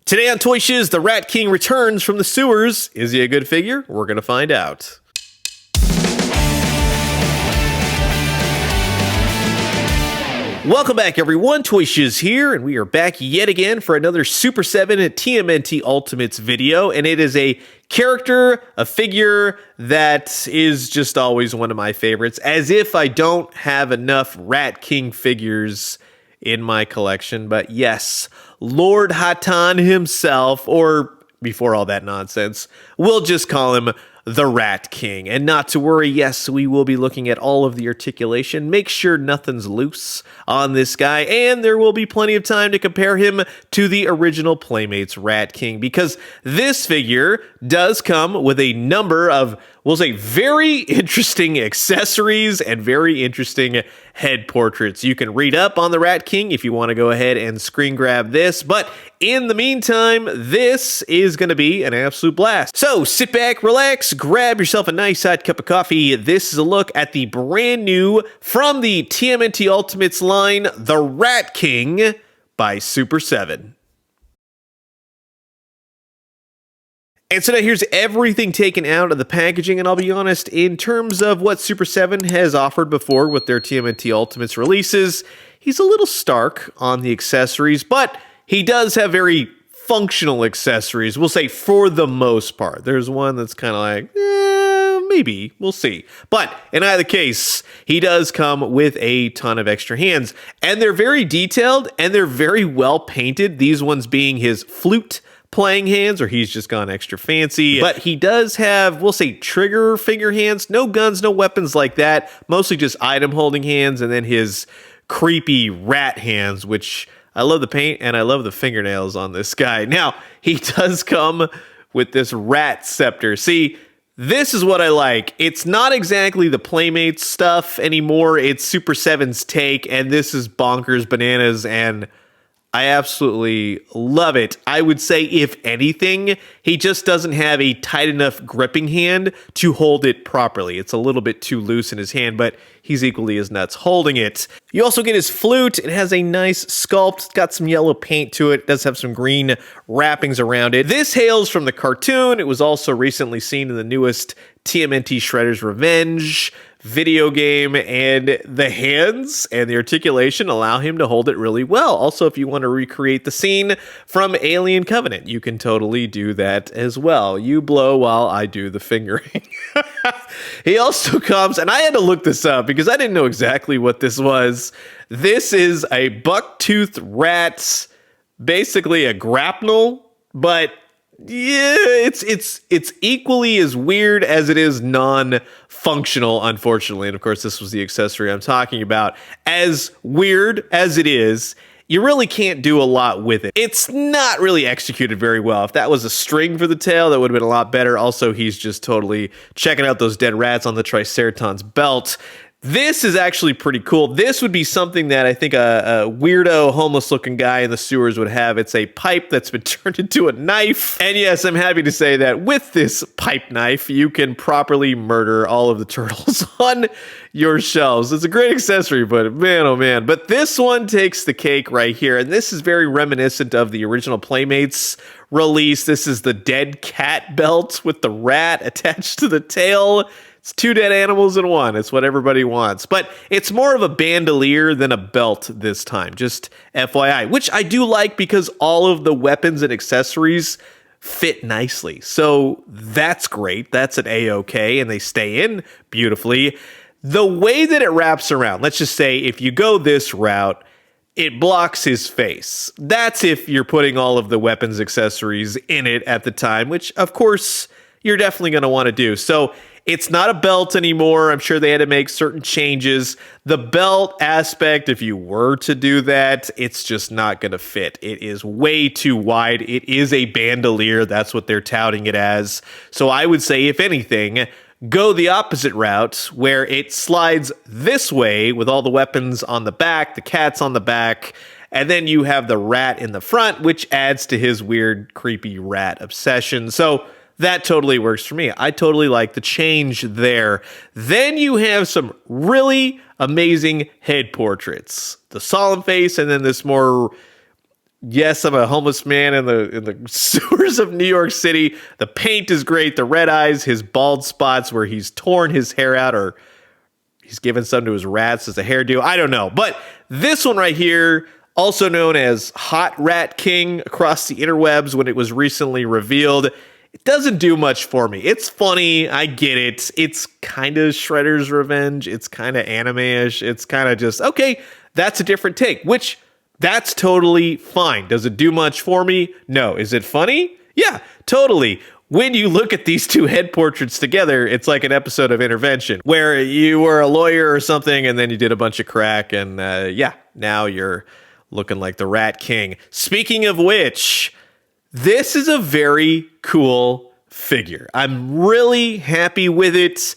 Today on Toy Shiz, the Rat King returns from the sewers. Is he a good figure? We're going to find out. Welcome back, everyone. Toy Shiz here, and we are back yet again for another Super 7 TMNT Ultimates video, and it is a character, a figure that is just always one of my favorites, as if I don't have enough Rat King figures in my collection. But yes, Lord Hatan himself, or before all that nonsense, we'll just call him the Rat King. And not to worry, yes, we will be looking at all of the articulation. Make sure nothing's loose on this guy, and there will be plenty of time to compare him to the original Playmates Rat King, because this figure does come with a number of, we'll say, very interesting accessories and very interesting head portraits. You can read up on the Rat King if you want to go ahead and screen grab this, but in the meantime, this is going to be an absolute blast. So sit back, relax, grab yourself a nice hot cup of coffee. This is a look at the brand new, from the TMNT Ultimates line, the Rat King by Super 7. And so now here's everything taken out of the packaging, and I'll be honest, in terms of what Super 7 has offered before with their TMNT Ultimates releases, he's a little stark on the accessories, but he does have very functional accessories, we'll say, for the most part. There's one that's kind of like, maybe, we'll see. But in either case, he does come with a ton of extra hands, and they're very detailed, and they're very well painted, these ones being his flute playing hands, or he's just gone extra fancy. But he does have, we'll say, trigger finger hands, no guns, no weapons like that, mostly just item holding hands, and then his creepy rat hands, which I love the paint and I love the fingernails on this guy. Now, he does come with this rat scepter. See, this is what I like. It's not exactly the Playmates stuff anymore. It's Super 7's take, and this is bonkers bananas, and I absolutely love it. I would say, if anything, he just doesn't have a tight enough gripping hand to hold it properly. It's a little bit too loose in his hand, but he's equally as nuts holding it. You also get his flute. It has a nice sculpt. It's got some yellow paint to it. It does have some green wrappings around it. This hails from the cartoon. It was also recently seen in the newest TMNT Shredder's Revenge video game, and the hands and the articulation allow him to hold it really well. Also, if you want to recreate the scene from Alien Covenant, you can totally do that as well. You blow while I do the fingering. He also comes, and I had to look this up because I didn't know exactly what this was. This is a buck-toothed rat, basically a grapnel, but yeah, it's equally as weird as it is non-functional, unfortunately. And of course, this was the accessory I'm talking about. As weird as it is, you really can't do a lot with it. It's not really executed very well. If that was a string for the tail, that would have been a lot better. Also, he's just totally checking out those dead rats on the Triceratops belt. This is actually pretty cool. This would be something that I think a weirdo, homeless-looking guy in the sewers would have. It's a pipe that's been turned into a knife. And yes, I'm happy to say that with this pipe knife, you can properly murder all of the turtles on your shelves. It's a great accessory, but man, oh man. But this one takes the cake right here, and this is very reminiscent of the original Playmates release. This is the dead cat belt with the rat attached to the tail. It's two dead animals in one. It's what everybody wants. But it's more of a bandolier than a belt this time, just FYI, which I do like because all of the weapons and accessories fit nicely. So that's great. That's an A-okay, and they stay in beautifully. The way that it wraps around, let's just say if you go this route, it blocks his face. That's if you're putting all of the weapons accessories in it at the time, which of course you're definitely going to want to do. So it's not a belt anymore. I'm sure they had to make certain changes. The belt aspect, if you were to do that, it's just not going to fit. It is way too wide. It is a bandolier. That's what they're touting it as. So I would say, if anything, go the opposite route, where it slides this way with all the weapons on the back, the cat's on the back, and then you have the rat in the front, which adds to his weird, creepy rat obsession. So that totally works for me. I totally like the change there. Then you have some really amazing head portraits. The solemn face, and then this more Yes, I'm a homeless man in the sewers of New York City. The paint is great. The red eyes, his bald spots where he's torn his hair out, or he's given some to his rats as a hairdo. I don't know. But this one right here, also known as Hot Rat King across the interwebs when it was recently revealed, it doesn't do much for me. It's funny. I get it. It's kind of Shredder's Revenge. It's kind of anime-ish. It's kind of just, okay, that's a different take, which that's totally fine. Does it do much for me? No. Is it funny? Yeah, totally. When you look at these two head portraits together, it's like an episode of Intervention where you were a lawyer or something and then you did a bunch of crack and yeah, now you're looking like the Rat King. Speaking of which, this is a very cool figure. I'm really happy with it.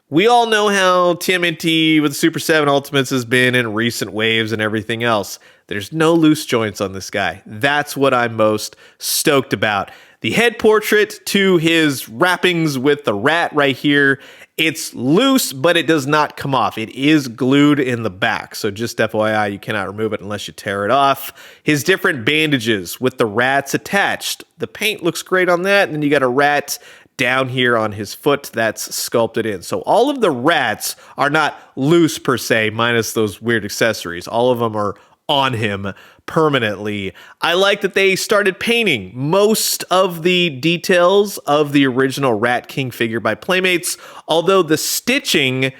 We all know how TMNT with Super 7 Ultimates has been in recent waves and everything else. There's no loose joints on this guy. That's what I'm most stoked about. The head portrait to his wrappings with the rat right here, it's loose, but it does not come off. It is glued in the back. So just FYI, you cannot remove it unless you tear it off. His different bandages with the rats attached. The paint looks great on that. And then you got a rat down here on his foot that's sculpted in. So all of the rats are not loose per se, minus those weird accessories. All of them are on him permanently. I like that they started painting most of the details of the original Rat King figure by Playmates, although the stitching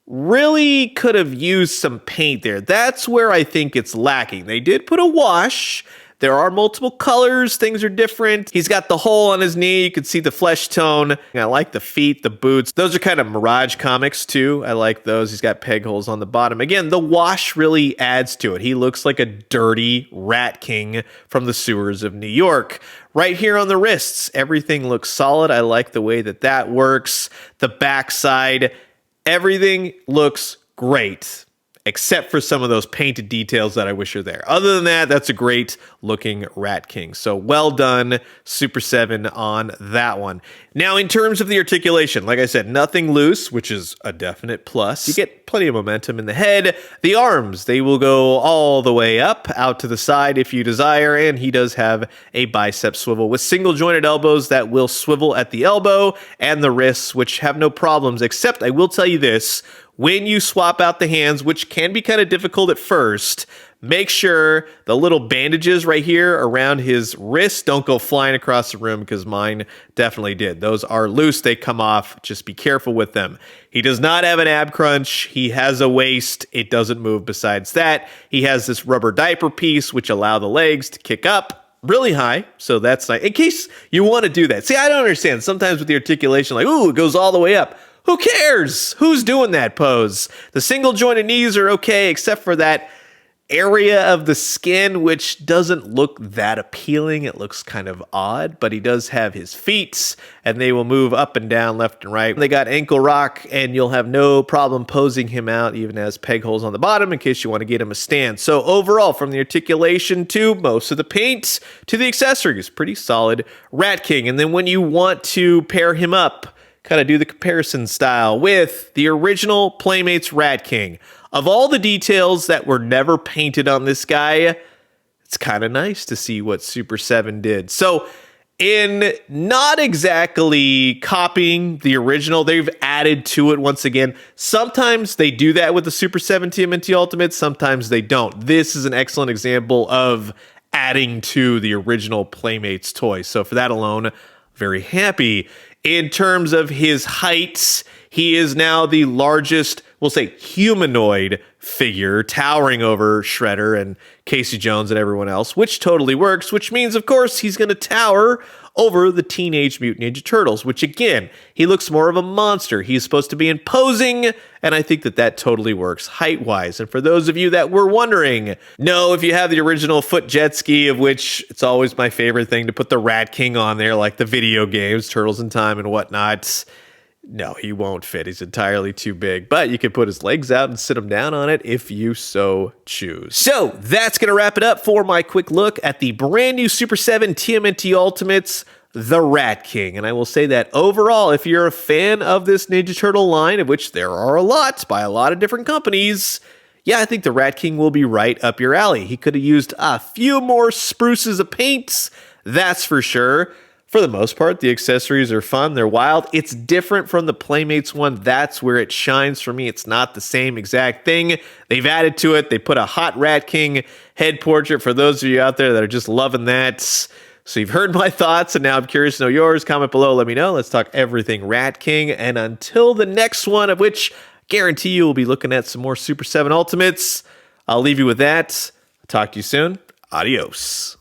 really could have used some paint there. That's where I think it's lacking. They did put a wash. There are multiple colors. Things are different. He's got the hole on his knee. You can see the flesh tone. I like the feet, the boots. Those are kind of Mirage comics too. I like those. He's got peg holes on the bottom. Again, the wash really adds to it. He looks like a dirty Rat King from the sewers of New York. Right here on the wrists, everything looks solid. I like the way that that works. The backside, everything looks great, except for some of those painted details that I wish are there. Other than that, that's a great looking Rat King. So well done, Super 7 on that one. Now, in terms of the articulation, like I said, nothing loose, which is a definite plus. You get plenty of momentum in the head. The arms, they will go all the way up, out to the side if you desire, and he does have a bicep swivel with single jointed elbows that will swivel at the elbow, and the wrists, which have no problems, except I will tell you this, when you swap out the hands, which can be kind of difficult at first, make sure the little bandages right here around his wrist don't go flying across the room, because mine definitely did. Those are loose. They come off. Just be careful with them. He does not have an ab crunch. He has a waist. It doesn't move besides that. He has this rubber diaper piece, which allow the legs to kick up really high, so that's nice. In case you want to do that. See, I don't understand. Sometimes with the articulation, like, ooh, it goes all the way up. Who cares? Who's doing that pose? The single jointed knees are okay, except for that area of the skin, which doesn't look that appealing. It looks kind of odd, but he does have his feet, and they will move up and down, left and right. They got ankle rock, and you'll have no problem posing him out, even as peg holes on the bottom in case you want to get him a stand. So overall, from the articulation to most of the paint to the accessories, pretty solid Rat King. And then when you want to pair him up, kind of do the comparison style with the original Playmates Rat King. Of all the details that were never painted on this guy, it's kind of nice to see what Super 7 did. So in not exactly copying the original, they've added to it once again. Sometimes they do that with the Super 7 TMNT Ultimate, sometimes they don't. This is an excellent example of adding to the original Playmates toy. So for that alone, very happy. In terms of his height, he is now the largest, we'll say, humanoid figure, towering over Shredder and Casey Jones and everyone else, which totally works, which means, of course, he's going to tower over the Teenage Mutant Ninja Turtles, which, again, he looks more of a monster. He's supposed to be imposing, and I think that that totally works height-wise. And for those of you that were wondering, no, if you have the original foot jet ski, of which it's always my favorite thing to put the Rat King on there, like the video games, Turtles in Time and whatnot, no, he won't fit. He's entirely too big, but you can put his legs out and sit him down on it if you so choose. So that's going to wrap it up for my quick look at the brand new Super 7 TMNT Ultimates, the Rat King. And I will say that overall, if you're a fan of this Ninja Turtle line, of which there are a lot by a lot of different companies, Yeah, I think the Rat King will be right up your alley. He could have used a few more spruces of paints, that's for sure. For the most part, the accessories are fun. They're wild. It's different from the Playmates one. That's where it shines for me. It's not the same exact thing. They've added to it. They put a hot Rat King head portrait for those of you out there that are just loving that. So you've heard my thoughts, and now I'm curious to know yours. Comment below. Let me know. Let's talk everything Rat King. And until the next one, of which I guarantee you will be looking at some more Super 7 Ultimates, I'll leave you with that. I'll talk to you soon. Adios.